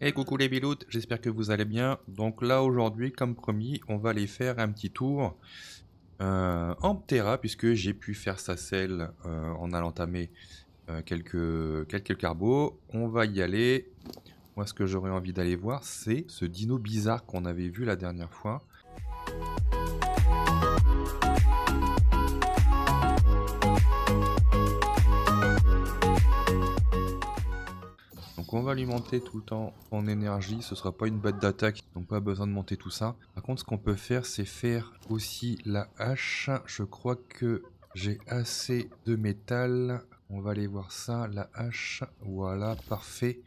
Hey coucou les biloutes, j'espère que vous allez bien. Donc là aujourd'hui, comme promis, on va aller faire un petit tour en Ptera puisque j'ai pu faire sa selle en allant tamer quelques carbos. On va y aller. Moi ce que j'aurais envie d'aller voir c'est ce dino bizarre qu'on avait vu la dernière fois. Donc on va lui monter tout le temps en énergie, ce sera pas une bête d'attaque, donc pas besoin de monter tout ça. Par contre ce qu'on peut faire c'est faire aussi la hache, je crois que j'ai assez de métal. On va aller voir ça, la hache, voilà, parfait.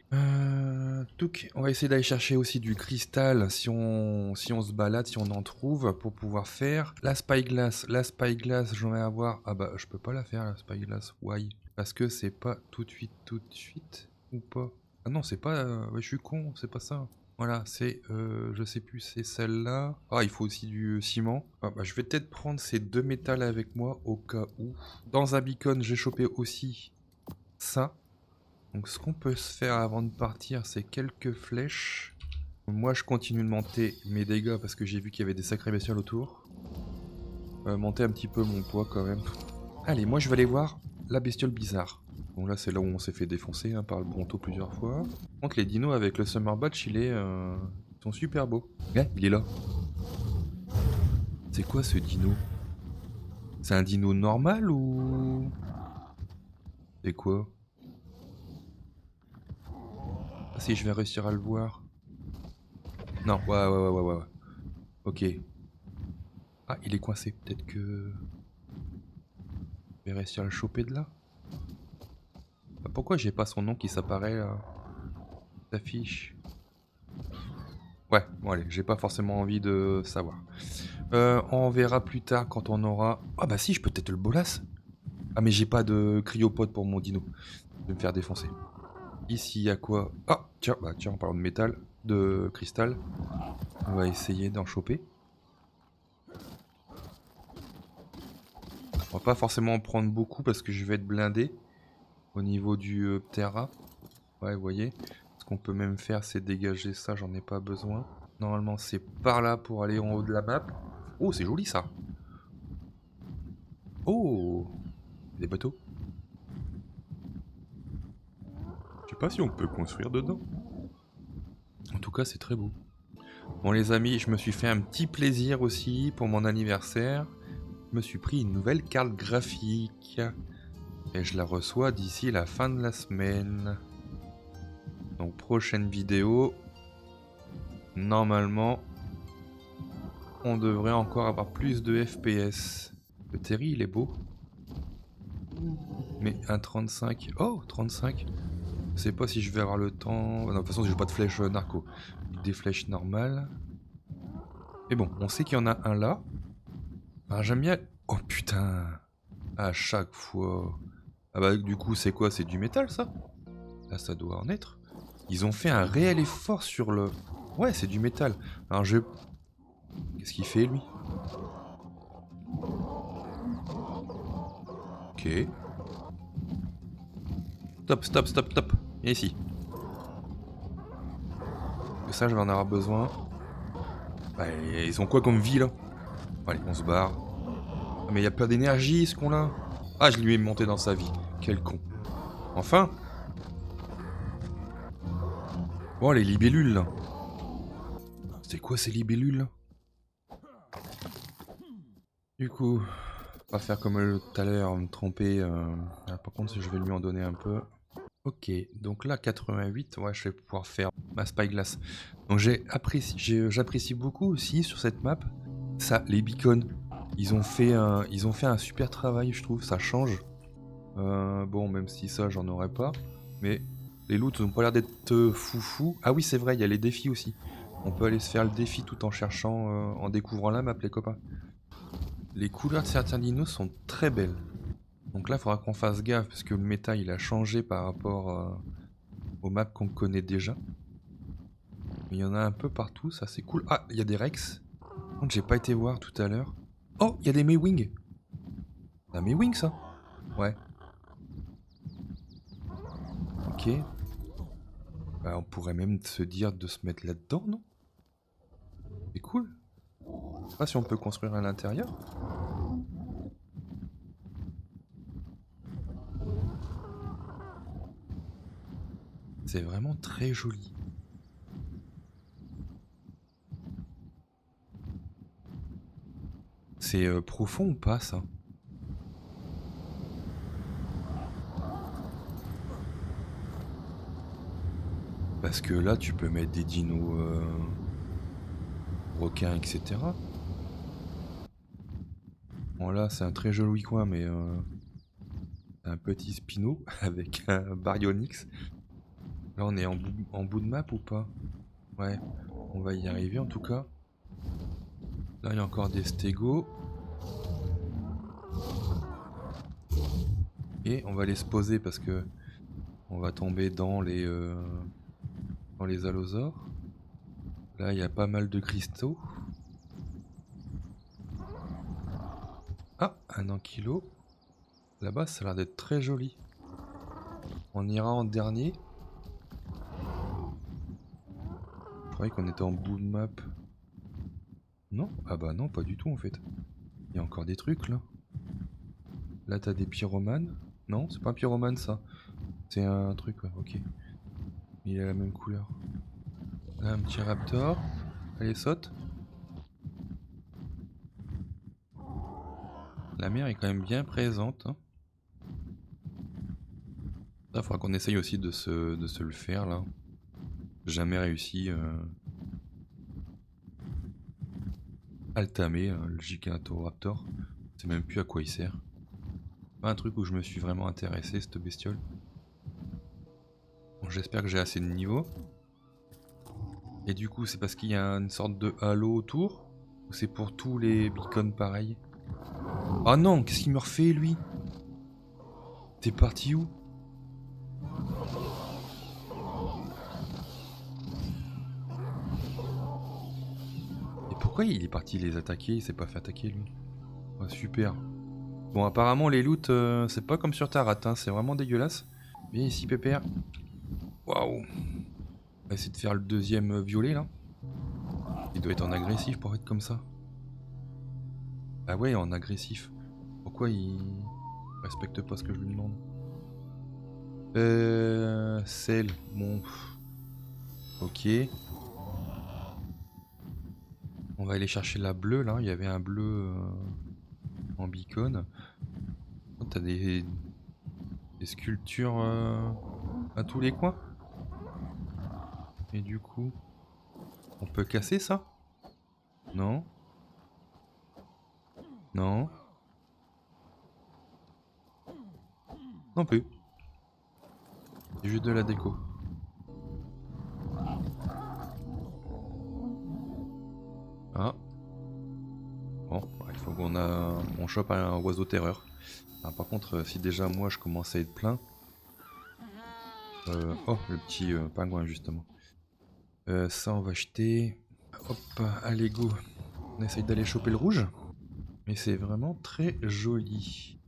Touc. On va essayer d'aller chercher aussi du cristal si on se balade, si on en trouve, pour pouvoir faire la spyglass. La spyglass, j'en vais avoir... Ah bah je peux pas la faire la spyglass, why? Parce que c'est pas tout de suite, ou pas? Ah non, c'est pas... ouais, je suis con, c'est pas ça. Voilà, c'est... je sais plus, c'est celle-là. Ah, il faut aussi du ciment. Ah, bah, je vais peut-être prendre ces deux métals avec moi, au cas où. Dans un beacon, j'ai chopé aussi ça. Donc ce qu'on peut se faire avant de partir, c'est quelques flèches. Moi, je continue de monter mes dégâts, parce que j'ai vu qu'il y avait des sacrées bestioles autour. Monter un petit peu mon poids, quand même. Allez, moi, je vais aller voir la bestiole bizarre. Bon là c'est là où on s'est fait défoncer hein, par le Bronto plusieurs fois. Par contre les dinos avec le Summer Batch ils sont super beaux. Eh, il est là. C'est quoi ce dino? C'est un dino normal ou... C'est quoi? Ah si je vais réussir à le voir. Non, ouais. Ok. Ah il est coincé, peut-être que... Je vais réussir à le choper de là. Bah, pourquoi j'ai pas son nom qui s'apparaît là? S'affiche. Ouais, bon allez, j'ai pas forcément envie de savoir. On verra plus tard quand on aura... Ah bah si, je peux peut-être le bolas. Ah mais j'ai pas de cryopode pour mon dino. Je vais me faire défoncer. Ici, il y a quoi? Ah, tiens, bah tiens, en parlant de métal, de cristal. On va essayer d'en choper. On va pas forcément en prendre beaucoup parce que je vais être blindé au niveau du Ptera. Ouais, vous voyez. Ce qu'on peut même faire, c'est dégager ça, j'en ai pas besoin. Normalement, c'est par là pour aller en haut de la map. Oh, c'est joli ça. Oh, des bateaux. Je sais pas si on peut construire dedans. En tout cas, c'est très beau. Bon les amis, je me suis fait un petit plaisir aussi pour mon anniversaire. Je me suis pris une nouvelle carte graphique. Et je la reçois d'ici la fin de la semaine. Donc prochaine vidéo. Normalement, on devrait encore avoir plus de FPS. Le Terry, il est beau. Mais un 35... Oh, 35. Je sais pas si je vais avoir le temps... Non, de toute façon, j'ai pas de flèche narco. Des flèches normales. Mais bon, on sait qu'il y en a un là. Alors j'aime bien... Oh putain. À chaque fois... Ah bah du coup c'est quoi? C'est du métal ça? Là ça doit en être. Ils ont fait un réel effort sur le... Ouais c'est du métal. Alors je... Qu'est-ce qu'il fait lui? Ok. Stop. Viens ici. Que ça je vais en avoir besoin. Bah, ils ont quoi comme vie là? Allez on se barre. Ah, mais il y a pas d'énergie ce con là. Ah je lui ai monté dans sa vie. Quel con. Enfin. Bon les libellules là. C'est quoi ces libellules là? Du coup, on va faire comme tout à l'heure, me tromper. Ah, par contre, je vais lui en donner un peu. Ok, donc là 88, ouais, je vais pouvoir faire ma spyglass. Donc j'apprécie beaucoup aussi sur cette map, ça, les beacons. Ils ont fait un super travail, je trouve, ça change. Bon, même si ça, j'en aurais pas. Mais les loots n'ont pas l'air d'être foufou. Ah oui, c'est vrai, il y a les défis aussi. On peut aller se faire le défi tout en cherchant, en découvrant la map, les copains. Les couleurs de certains dinos sont très belles. Donc là, il faudra qu'on fasse gaffe parce que le méta il a changé par rapport aux maps qu'on connaît déjà. Mais il y en a un peu partout, ça c'est cool. Ah, il y a des Rex. Par contre, j'ai pas été voir tout à l'heure. Oh, il y a des Maywing. C'est un Maywing ça? Ouais. Ok. Bah, on pourrait même se dire de se mettre là-dedans, non? C'est cool. Je sais pas si on peut construire à l'intérieur. C'est vraiment très joli. C'est profond ou pas ça? Parce que là tu peux mettre des dinos requins, etc. Bon là c'est un très joli coin mais un petit spino avec un baryonyx. Là on est en bout de map ou pas? Ouais, on va y arriver en tout cas. Là il y a encore des stégos. Et on va les se poser parce que on va tomber dans les allosaures. Là il y a pas mal de cristaux. Ah, un ankylo. Là-bas ça a l'air d'être très joli. On ira en dernier. Je croyais qu'on était en bout de map. Non? Ah bah non, pas du tout en fait. Il y a encore des trucs là. Là t'as des pyromanes. Non, c'est pas un pyromane ça. C'est un truc, ouais, ok. Il a la même couleur. Là un petit raptor. Allez, saute. La mer est quand même bien présente. Hein. Il faudra qu'on essaye aussi de se le faire là. Jamais réussi à le tamer, le Gigantoraptor. Je sais même plus à quoi il sert. Pas un truc où je me suis vraiment intéressé, cette bestiole. Bon, j'espère que j'ai assez de niveau. Et du coup, c'est parce qu'il y a une sorte de halo autour? Ou c'est pour tous les beacons pareil? Oh non, qu'est-ce qu'il me refait lui? T'es parti où? Et pourquoi il est parti les attaquer? Il s'est pas fait attaquer lui. Ah, super. Bon, apparemment les loots, c'est pas comme sur Tarat, hein, c'est vraiment dégueulasse. Viens ici, Pépère. Waouh. On va essayer de faire le deuxième violet là. Il doit être en agressif pour être comme ça. Ah ouais, en agressif. Pourquoi il respecte pas ce que je lui demande? Sel, bon. Ok. On va aller chercher la bleue là. Il y avait un bleu en beacon. Oh, t'as des sculptures à tous les coins. Et du coup, on peut casser ça? Non. Non. Non plus. C'est juste de la déco. Ah. Bon, il faut on chope un oiseau terreur. Ah, par contre, si déjà moi je commence à être plein. Oh, le petit pingouin justement. Ça on va acheter. Hop, allez go. On essaye d'aller choper le rouge. Mais c'est vraiment très joli.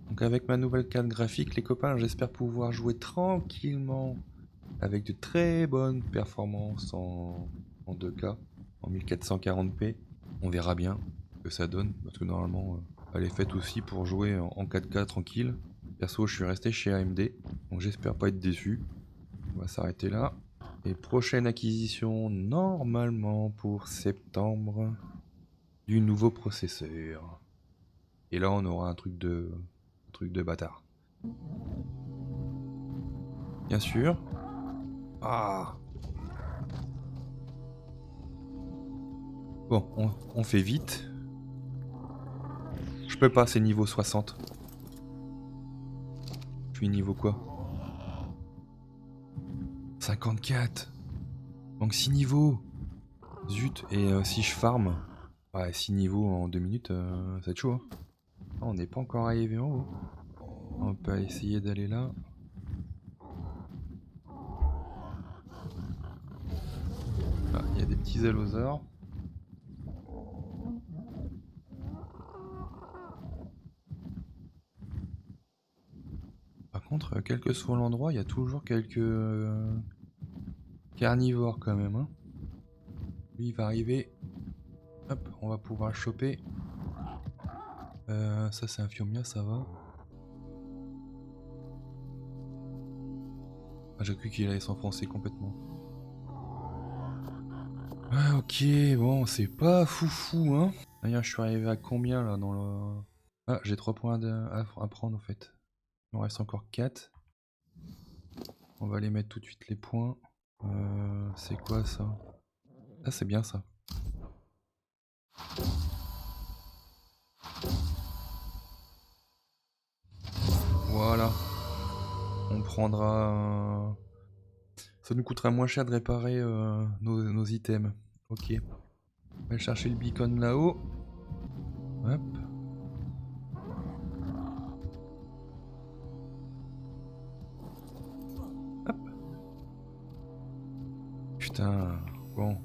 Donc avec ma nouvelle carte graphique, les copains, j'espère pouvoir jouer tranquillement. Avec de très bonnes performances en 2K, en 1440p. On verra bien ce que ça donne. Parce que normalement, elle est faite aussi pour jouer en 4K tranquille. Perso, je suis resté chez AMD. Donc j'espère pas être déçu. On va s'arrêter là. Et prochaine acquisition, normalement pour septembre, du nouveau processeur. Et là, on aura un truc de bâtard. Bien sûr. Ah. Bon, on fait vite. Je peux pas, c'est niveau 60. Je suis niveau quoi? 54. Donc 6 niveaux. Zut, et si je farm, ouais, 6 niveaux en 2 minutes, ça va être chaud. Hein. Ah, on n'est pas encore arrivé en haut. On peut essayer d'aller là. Ah, il y a des petits allosaures. Par contre, quel que soit l'endroit, il y a toujours quelques carnivore quand même. Hein. Lui, il va arriver. Hop, on va pouvoir le choper. Ça, c'est un Phiomia, ça va. Ah, j'ai cru qu'il allait s'enfoncer complètement. Ah, ok, bon, c'est pas foufou, hein. D'ailleurs, je suis arrivé à combien là dans le. Ah, j'ai 3 points à prendre en fait. Il me reste encore 4. On va aller mettre tout de suite les points. C'est quoi ça? Ah, c'est bien ça. Voilà. On prendra. Ça nous coûtera moins cher de réparer nos items. Ok. On va aller chercher le beacon là-haut. Hop. Hop. Putain. Bon.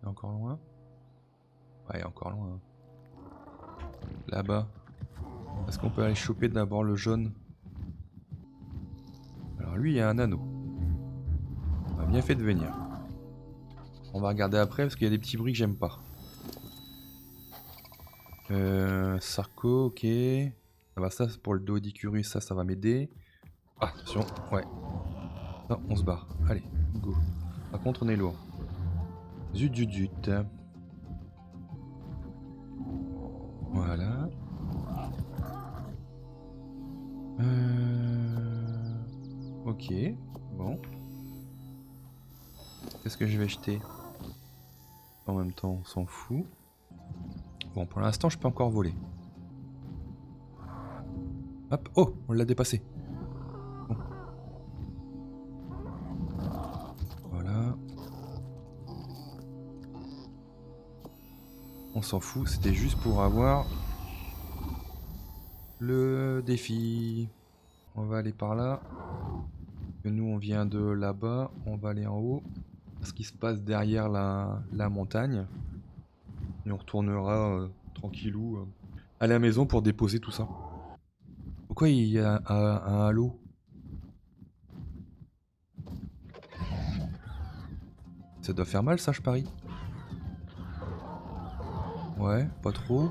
Il est encore loin? Ouais, il est encore loin. Là-bas. Est-ce qu'on peut aller choper d'abord le jaune? Alors lui, il y a un anneau. On a bien fait de venir. On va regarder après parce qu'il y a des petits bruits que j'aime pas. Sarko, ok. Ah bah ça, pour le Doedicurus, ça va m'aider. Ah, attention, ouais. Non, on se barre. Allez, go. Par contre, on est lourd. Zut, zut, zut. Voilà. Ok, bon. Qu'est-ce que je vais jeter? En même temps, on s'en fout. Bon, pour l'instant, je peux encore voler. Hop, oh, on l'a dépassé. Bon. Voilà. On s'en fout, c'était juste pour avoir le défi. On va aller par là. Nous, on vient de là-bas. On va aller en haut. Ce qui se passe derrière la montagne. Et on retournera tranquillou à la maison pour déposer tout ça. Pourquoi il y a un halo? Ça doit faire mal ça, je parie. Ouais, pas trop.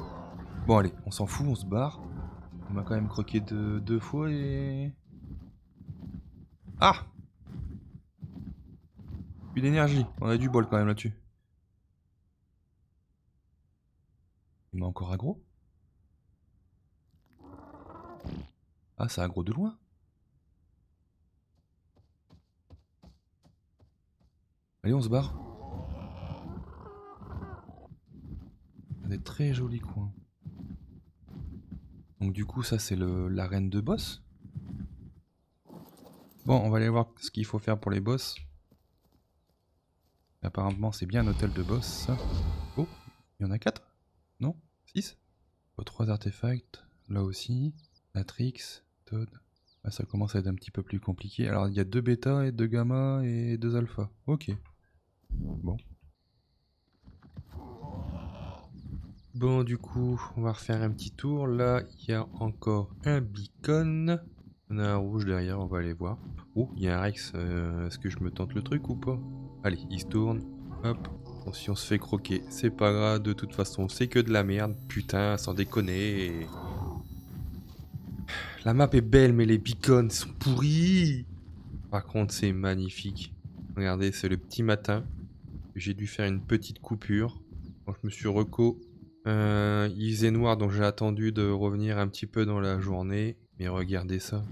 Bon allez, on s'en fout, on se barre. On m'a quand même croqué deux fois et... Ah! Plus d'énergie, on a du bol quand même là-dessus. Il m'a encore aggro? Ah, ça aggro de loin. Allez, on se barre. Des très jolis coins. Donc du coup, ça c'est l'arène de boss. Bon, on va aller voir ce qu'il faut faire pour les boss. Apparemment, c'est bien un hôtel de boss, ça. Oh, il y en a 4? Non? 6? 3 artefacts, là aussi. Matrix, Todd. Ah, ça commence à être un petit peu plus compliqué. Alors, il y a 2 bêta et 2 gamma et 2 alpha. Ok. Bon. Bon, du coup, on va refaire un petit tour. Là, il y a encore un beacon. On a un rouge derrière, on va aller voir. Oh, il y a un Rex. Est-ce que je me tente le truc ou pas? Allez, il se tourne. Hop. Bon, si on se fait croquer, c'est pas grave. De toute façon, c'est que de la merde. Putain, sans déconner. La map est belle, mais les beacons sont pourris. Par contre, c'est magnifique. Regardez, c'est le petit matin. J'ai dû faire une petite coupure. Bon, je me suis reco. Il faisait noir, donc j'ai attendu de revenir un petit peu dans la journée. Mais regardez ça.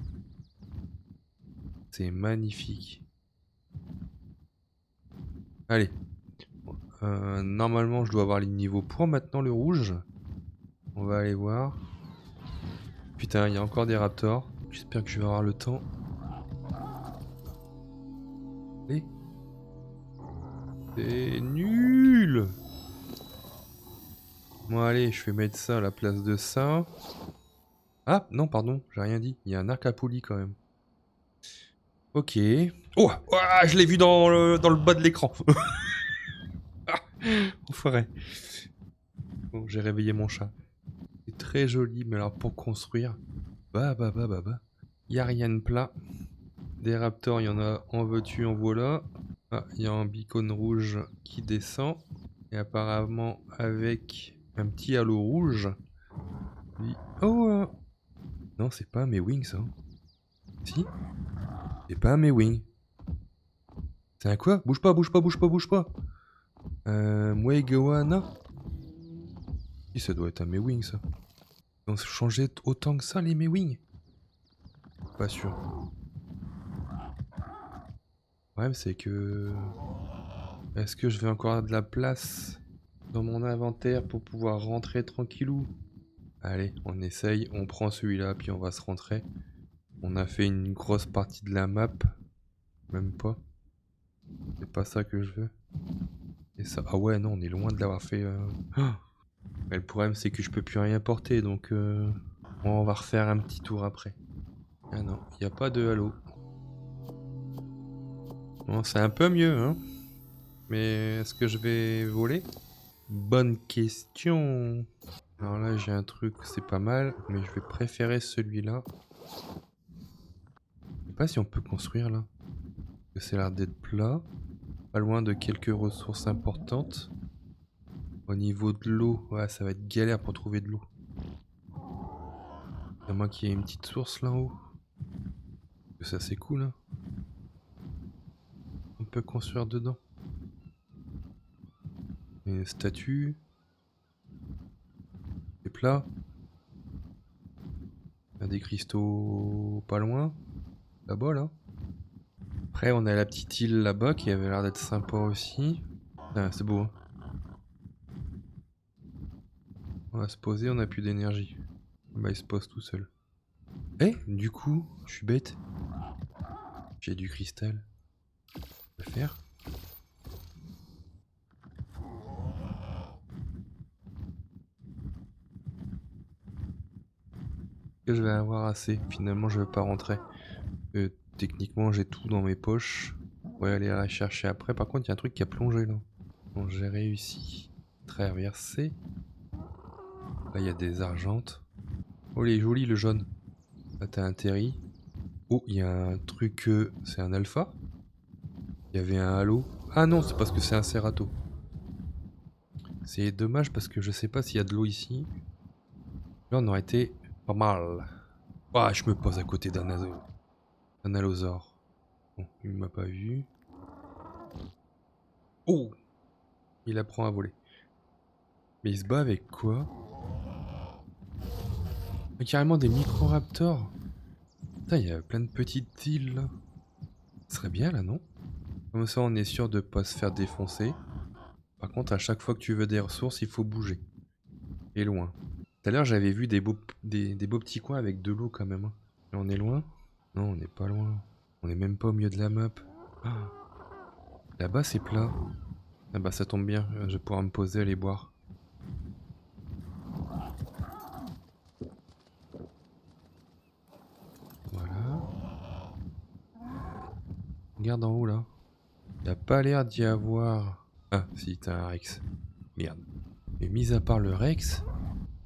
C'est magnifique. Allez. Normalement, je dois avoir les niveaux pour maintenant le rouge. On va aller voir. Putain, il y a encore des raptors. J'espère que je vais avoir le temps. Allez. C'est nul. Bon allez, je vais mettre ça à la place de ça. Ah non, pardon, j'ai rien dit. Il y a un arc à poulie quand même. Ok. Oh, je l'ai vu dans le bas de l'écran. Enfoiré. Bon, j'ai réveillé mon chat. C'est très joli, mais alors pour construire... Bah. Y a rien de plat. Des raptors, il y en a en veux-tu, en voilà. Ah, il y a un beacon rouge qui descend. Et apparemment avec un petit halo rouge. Oh non, c'est pas mes wings ça. Si? C'est pas mes wings. C'est un quoi? Bouge pas, bouge pas, bouge pas, bouge pas. Mwegawana. Si, ça doit être un Mewing ça. Ils ont changé autant que ça les Mewing? Pas sûr. Le problème c'est que... Est-ce que je vais encore avoir de la place dans mon inventaire pour pouvoir rentrer tranquillou? Allez, on essaye, on prend celui-là puis on va se rentrer. On a fait une grosse partie de la map. Même pas. C'est pas ça que je veux. Et ça... Ah ouais, non, on est loin de l'avoir fait... Mais le problème c'est que je peux plus rien porter donc... On va refaire un petit tour après. Ah non, il n'y a pas de halo. Bon, c'est un peu mieux, hein. Mais est-ce que je vais voler? Bonne question. Alors là, j'ai un truc, c'est pas mal, mais je vais préférer celui-là. Je sais pas si on peut construire là. Parce que c'est l'air d'être plat. Pas loin de quelques ressources importantes. Au niveau de l'eau, ouais, ça va être galère pour trouver de l'eau. À moins qu'il y ait une petite source là-haut. Ça, c'est cool, hein. On peut construire dedans. Une statue. C'est plat. Il y a des cristaux pas loin. Là-bas, là. Après, on a la petite île là-bas qui avait l'air d'être sympa aussi. Ah, c'est beau, hein. On va se poser, on n'a plus d'énergie. Bah, il se pose tout seul. Eh, du coup, je suis bête. J'ai du cristal. Je peux faire. Que je vais avoir assez. Finalement, je vais pas rentrer. Techniquement, j'ai tout dans mes poches. On va aller la chercher après. Par contre, il y a un truc qui a plongé là. Bon, j'ai réussi. Traverser. Là, il y a des argentes. Oh, il est joli le jaune. Là, t'as un terry. Oh, il y a un truc. C'est un alpha. Il y avait un halo. Ah non, c'est parce que c'est un Cerato. C'est dommage parce que je sais pas s'il y a de l'eau ici. Là, on aurait été pas mal. Ah, je me pose à côté d'un allosaure. Bon, il m'a pas vu. Oh! Il apprend à voler. Mais il se bat avec quoi? Mais carrément des micro-raptors. Putain, il y a plein de petites îles là. Ce serait bien là, non? Comme ça, on est sûr de pas se faire défoncer. Par contre, à chaque fois que tu veux des ressources, il faut bouger. Et loin. Tout à l'heure, j'avais vu des beaux petits coins avec de l'eau quand même, hein. Et on est loin? Non, on n'est pas loin. On est même pas au milieu de la map. Ah. Là-bas, c'est plat. Ah bah, ça tombe bien. Je vais pouvoir me poser, aller boire. Voilà. Regarde en haut, là. Il a pas l'air d'y avoir... Ah, si, t'as un Rex. Merde. Mais mis à part le Rex,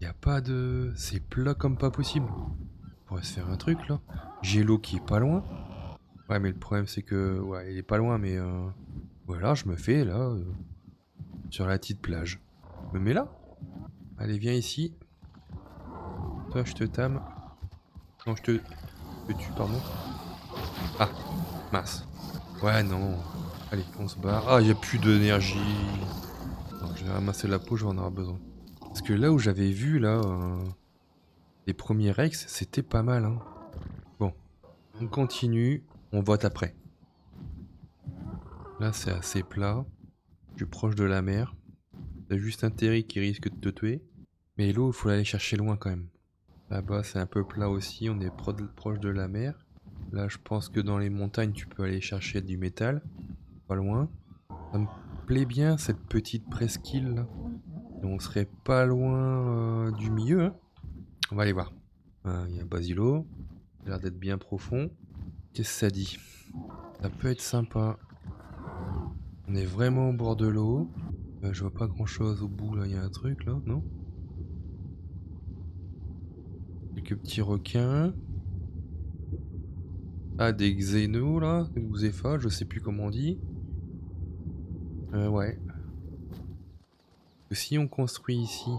y a pas de... C'est plat comme pas possible. On pourrait se faire un truc, là. J'ai l'eau qui est pas loin. Ouais, mais le problème, c'est que... Ouais, il est pas loin, mais... Voilà, je me fais, là... sur la petite plage. Je me mets là. Allez, viens ici. Toi, je te tame. Non, je te tue, pardon. Ah, mince. Ouais, non. Allez, on se barre. Ah, il n'y a plus d'énergie. Je vais ramasser la peau, je vais en avoir besoin. Parce que là où j'avais vu, là, les premiers Rex, c'était pas mal, hein. Bon, on continue. On vote après. Là, c'est assez plat. Je suis proche de la mer. T'as juste un terry qui risque de te tuer. Mais l'eau, il faut l'aller chercher loin quand même. Là-bas, c'est un peu plat aussi. On est proche de la mer. Là, je pense que dans les montagnes, tu peux aller chercher du métal. Pas loin. Ça me plaît bien, cette petite presqu'île là. Et on serait pas loin du milieu, hein. On va aller voir. Il y a un basilo. Il a l'air d'être bien profond. Qu'est-ce que ça dit? Ça peut être sympa. On est vraiment au bord de l'eau. Je vois pas grand chose au bout là. Il y a un truc là, non? Quelques petits requins. Ah, des xénos là, des Xépha, je sais plus comment on dit. Ouais. Si on construit ici,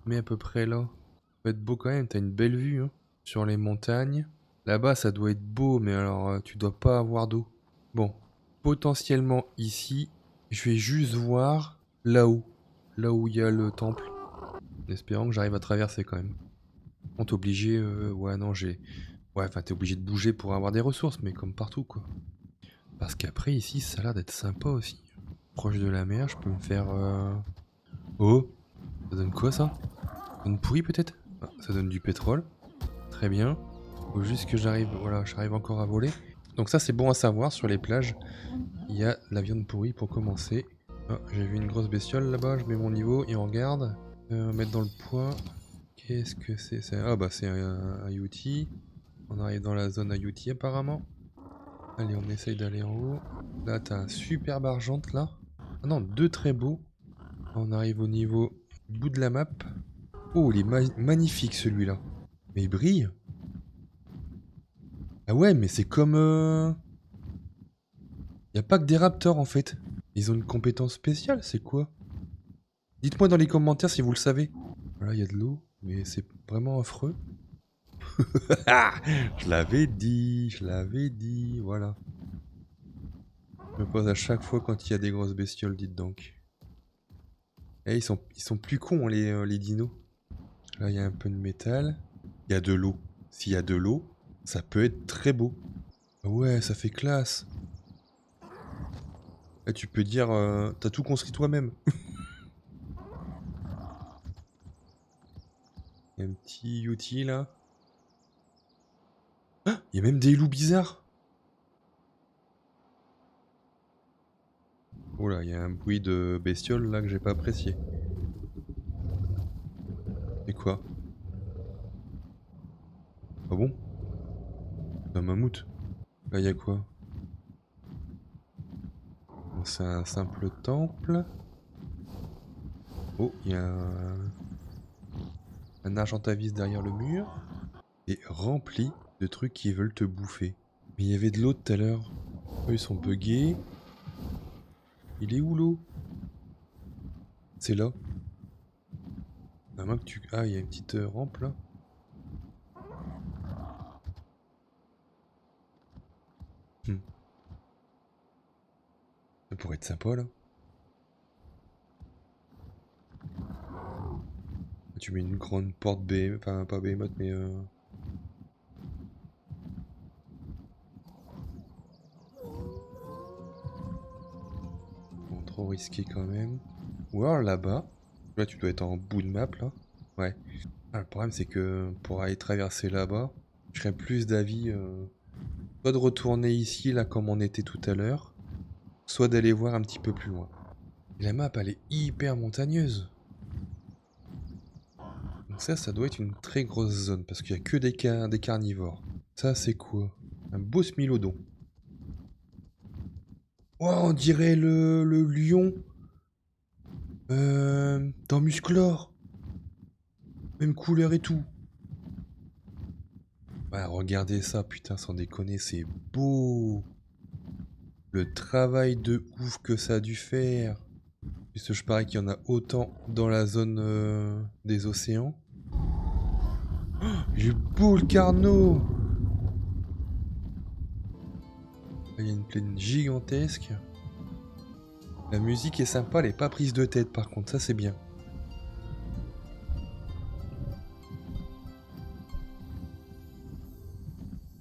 mais à peu près là, ça va être beau quand même, t'as une belle vue hein, sur les montagnes. Là-bas, ça doit être beau, mais alors tu dois pas avoir d'eau. Bon, potentiellement ici, je vais juste voir là-haut, là où il y a le temple. En espérant que j'arrive à traverser quand même. On t'es obligé, ouais non j'ai... Ouais, enfin t'es obligé de bouger pour avoir des ressources, mais comme partout quoi. Parce qu'après ici, ça a l'air d'être sympa aussi. Proche de la mer, je peux me faire... Oh, ça donne quoi ça? Ça donne pourri peut-être? Ah, ça donne du pétrole. Très bien. Faut juste que j'arrive, voilà, j'arrive encore à voler. Donc ça c'est bon à savoir, sur les plages, il y a de la viande pourrie pour commencer. Ah, j'ai vu une grosse bestiole là-bas, je mets mon niveau et on regarde. Mettre dans le poids. Qu'est-ce que c'est? Ah bah c'est un IoT. On arrive dans la zone IoT apparemment. Allez, on essaye d'aller en haut. Là t'as un superbe argente là. Ah non, deux très beaux. On arrive au niveau du bout de la map. Oh, il est magnifique celui-là. Mais il brille. Ah ouais, mais c'est comme... Y a pas que des raptors en fait. Ils ont une compétence spéciale, c'est quoi? Dites-moi dans les commentaires si vous le savez. Voilà, il y a de l'eau, mais c'est vraiment affreux. Je l'avais dit, voilà. Je me pose à chaque fois quand il y a des grosses bestioles, dites donc. Eh, ils sont plus cons les dinos. Là, il y a un peu de métal. Il y a de l'eau. S'il y a de l'eau, ça peut être très beau. Ah ouais, ça fait classe. Là, tu peux dire, t'as tout construit toi-même. Il y a un petit outil là. Ah, il y a même des loups bizarres. Oh là, il y a un bruit de bestiole là que j'ai pas apprécié. C'est quoi? Ah bon? C'est un mammouth. Là, il y a quoi? Bon, c'est un simple temple. Oh, il y a un argentavis derrière le mur. Et rempli de trucs qui veulent te bouffer. Mais il y avait de l'eau tout à l'heure. Eux, ils sont buggés. Il est où l'eau? C'est là. À moins que tu... Ah, il y a une petite rampe là. Hmm. Ça pourrait être sympa là. Tu mets une grande porte B... Enfin, pas Behemoth, mais... Bon, trop risqué quand même. Ou alors là-bas. Là, tu dois être en bout de map là. Ouais. Ah, le problème, c'est que pour aller traverser là-bas, je serais plus d'avis soit de retourner ici, là, comme on était tout à l'heure, soit d'aller voir un petit peu plus loin. Et la map, elle est hyper montagneuse. Donc ça doit être une très grosse zone, parce qu'il n'y a que des carnivores. Ça, c'est quoi? Un beau smilodon. Oh, on dirait le lion dans Musclor. Même couleur et tout. Ouais, regardez ça, putain, sans déconner, c'est beau. Le travail de ouf que ça a dû faire. Puisque je parie qu'il y en a autant dans la zone des océans. Oh, il est beau le Carnot. Il y a une plaine gigantesque. La musique est sympa, elle est pas prise de tête par contre, ça c'est bien.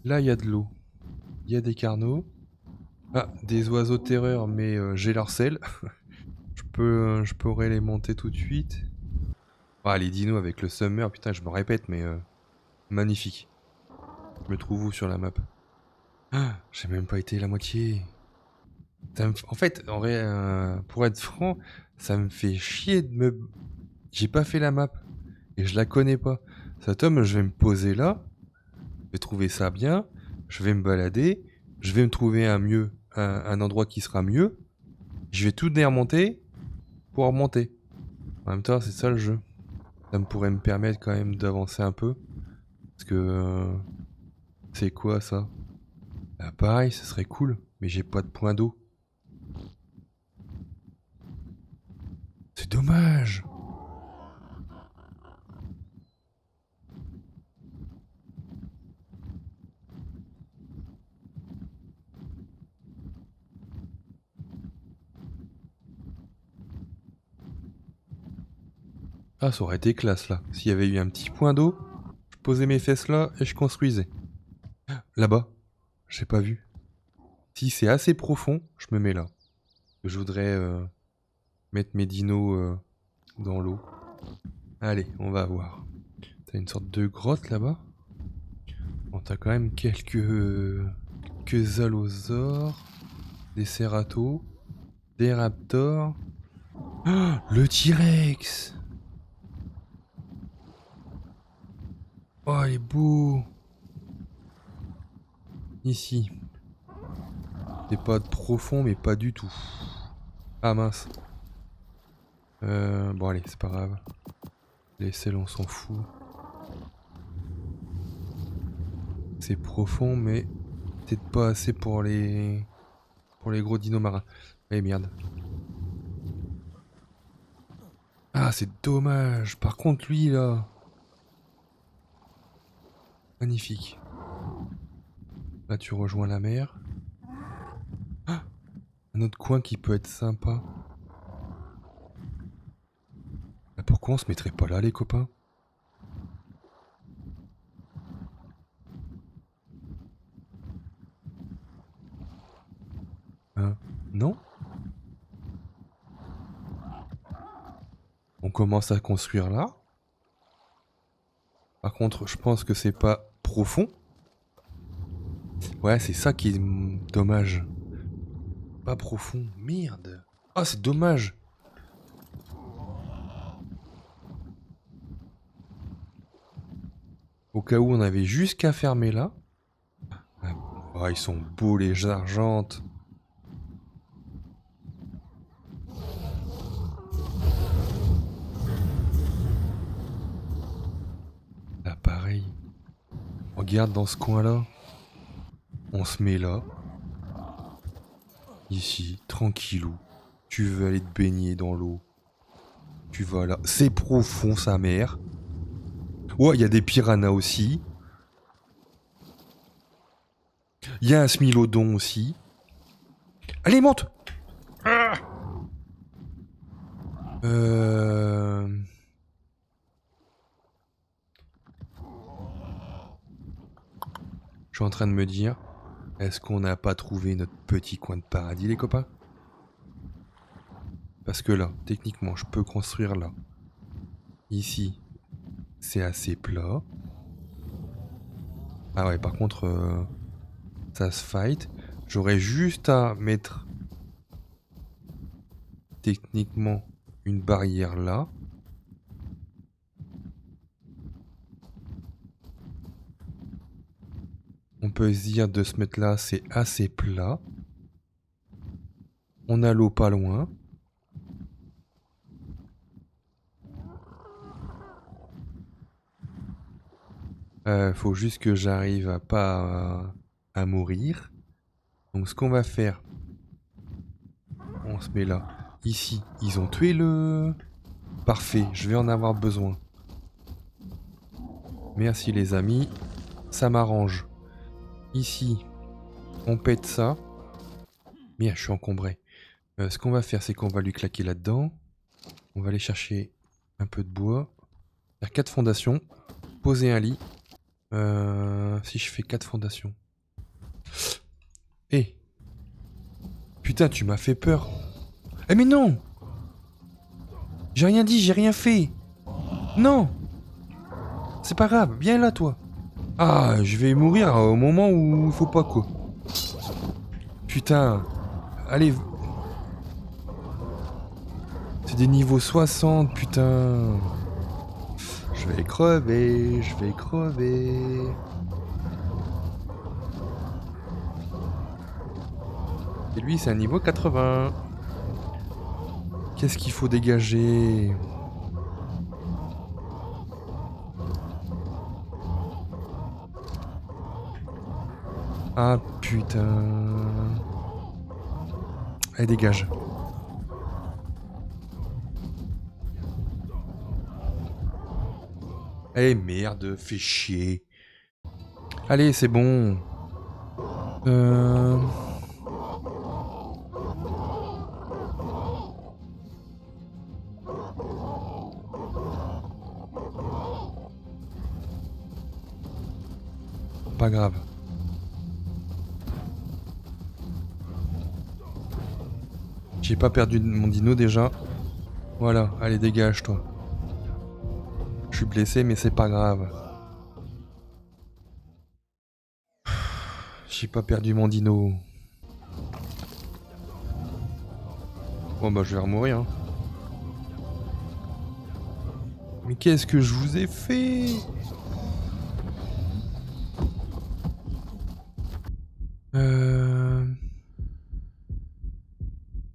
Là il y a de l'eau. Il y a des carnots. Ah, des oiseaux terreur, mais j'ai leur sel. Je pourrais les monter tout de suite. Ah, les dinos avec le summer, putain, je me répète, mais magnifique. Je me trouve où sur la map? Ah, j'ai même pas été la moitié. En fait, en vrai, pour être franc, ça me fait chier de me... J'ai pas fait la map. Et je la connais pas. Ça tombe, je vais me poser là. Je vais trouver ça bien. Je vais me balader. Je vais me trouver un endroit qui sera mieux. Je vais tout déremonter pour remonter. En même temps, c'est ça le jeu. Ça me pourrait me permettre quand même d'avancer un peu. Parce que C'est quoi ça? Ah, pareil, ce serait cool, mais j'ai pas de point d'eau. C'est dommage. Ah, ça aurait été classe là. S'il y avait eu un petit point d'eau, je posais mes fesses là et je construisais. Là-bas, j'ai pas vu. Si c'est assez profond, je me mets là. Je voudrais mettre mes dinos dans l'eau. Allez, on va voir. T'as une sorte de grotte là-bas. Bon, t'as quand même quelques allosaures, des cératos, des raptors. Oh, le T-Rex! Oh, il est beau! Ici. C'est pas profond, mais pas du tout. Ah mince. Bon, allez, c'est pas grave. Les selles, on s'en fout. C'est profond, mais peut-être pas assez pour les gros dinos marins. Eh merde. Ah, c'est dommage. Par contre, lui, là... Magnifique. Là, tu rejoins la mer. Ah, un autre coin qui peut être sympa. Bah, pourquoi on se mettrait pas là, les copains? Hein? Non? On commence à construire là. Par contre, je pense que c'est pas profond. Ouais, c'est ça qui est dommage. Pas profond. Merde. Ah, c'est dommage. Au cas où on avait juste qu'à fermer là. Ah, ils sont beaux les argentes. Là, pareil. Regarde dans ce coin-là. On se met là. Ici, tranquillou. Tu veux aller te baigner dans l'eau. Tu vas là. C'est profond, sa mère. Ouais, il y a des piranhas aussi. Il y a un smilodon aussi. Allez, monte! Ah, je suis en train de me dire, est-ce qu'on n'a pas trouvé notre petit coin de paradis, les copains? Parce que là, techniquement, je peux construire là. Ici, c'est assez plat. Ah ouais, par contre, ça se fight. J'aurais juste à mettre techniquement une barrière là. On peut se dire de se mettre là, c'est assez plat. On a l'eau pas loin. Faut juste que j'arrive à pas à mourir. Donc ce qu'on va faire, on se met là. Ici, ils ont tué le... Parfait, je vais en avoir besoin. Merci les amis, ça m'arrange. Ici, on pète ça. Merde, je suis encombré. Ce qu'on va faire, c'est qu'on va lui claquer là-dedans. On va aller chercher un peu de bois. Faire 4 fondations. Poser un lit. Si je fais 4 fondations. Eh, putain, tu m'as fait peur. Eh mais non! J'ai rien dit, j'ai rien fait. Non! C'est pas grave, viens là toi. Ah, je vais mourir au moment où il faut pas quoi. Putain. Allez. C'est des niveaux 60, putain. Je vais crever, je vais crever. Et lui, c'est un niveau 80. Qu'est-ce qu'il faut dégager? Ah putain. Allez, dégage. Eh merde, fais chier. Allez, c'est bon. Euh... Pas grave. J'ai pas perdu mon dino déjà. Voilà, allez, dégage toi. Je suis blessé, mais c'est pas grave. J'ai pas perdu mon dino. Bon bah je vais remourir. Hein. Mais qu'est-ce que je vous ai fait?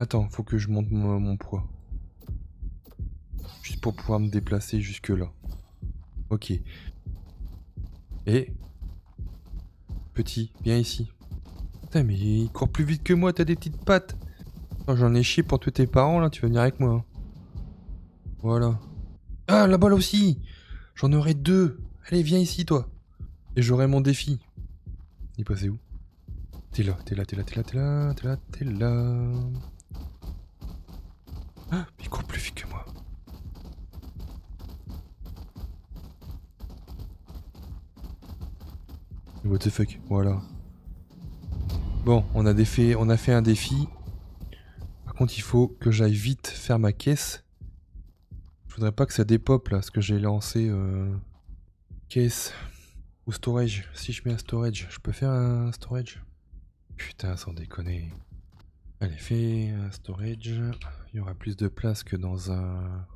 Attends, faut que je monte mon poids. Juste pour pouvoir me déplacer jusque là. Ok. Et... Petit, viens ici. Putain mais il court plus vite que moi, t'as des petites pattes. Oh, j'en ai chié pour tous tes parents là, tu vas venir avec moi. Hein. Voilà. Ah, la balle aussi. J'en aurai 2. Allez, viens ici toi. Et j'aurai mon défi. Il est passé où? T'es là, t'es là, t'es là, t'es là, t'es là, t'es là, t'es là. Ah, il court plus vite que moi. What the fuck, voilà. Bon, on a fait un défi. Par contre, il faut que j'aille vite faire ma caisse. Je voudrais pas que ça dépop là, ce que j'ai lancé. Caisse. Ou storage. Si je mets un storage, je peux faire un storage? Putain, sans déconner. Allez, fais un storage. Il y aura plus de place que dans un...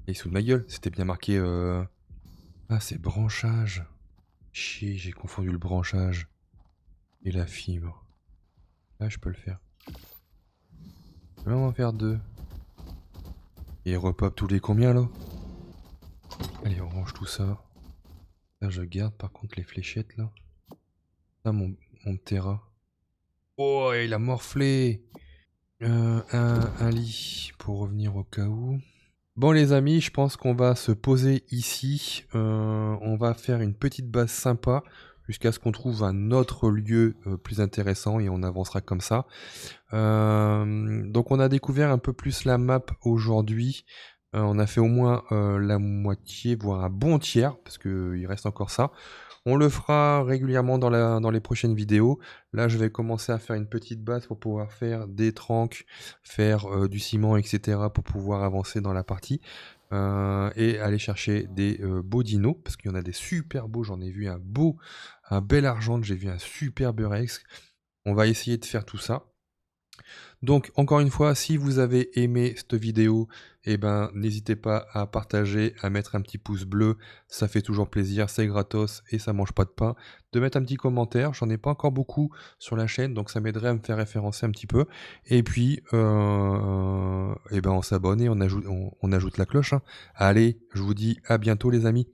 Et sous de ma gueule, c'était bien marqué... Ah, c'est branchage. Chier, j'ai confondu le branchage. Et la fibre. Là, je peux le faire. Je vais en faire 2. Et repop tous les combien, là? Allez, on range tout ça. Là, je garde, par contre, les fléchettes, là. Ça, mon Terra. Oh, il a morflé! Un lit pour revenir au cas où. Bon les amis, je pense qu'on va se poser ici. On va faire une petite base sympa jusqu'à ce qu'on trouve un autre lieu plus intéressant et on avancera comme ça. Donc on a découvert un peu plus la map aujourd'hui. On a fait au moins la moitié, voire un bon tiers, parce qu'il reste encore ça. On le fera régulièrement dans les prochaines vidéos. Là, je vais commencer à faire une petite base pour pouvoir faire des tranques, faire du ciment, etc. pour pouvoir avancer dans la partie. Et aller chercher des beaux dinos, parce qu'il y en a des super beaux. J'en ai vu un bel argent, j'ai vu un super Burex. On va essayer de faire tout ça. Donc, encore une fois, si vous avez aimé cette vidéo, eh ben, n'hésitez pas à partager, à mettre un petit pouce bleu, ça fait toujours plaisir, c'est gratos et ça mange pas de pain. De mettre un petit commentaire, j'en ai pas encore beaucoup sur la chaîne, donc ça m'aiderait à me faire référencer un petit peu. Et puis, eh ben, on s'abonne et on ajoute la cloche. Hein. Allez, je vous dis à bientôt les amis.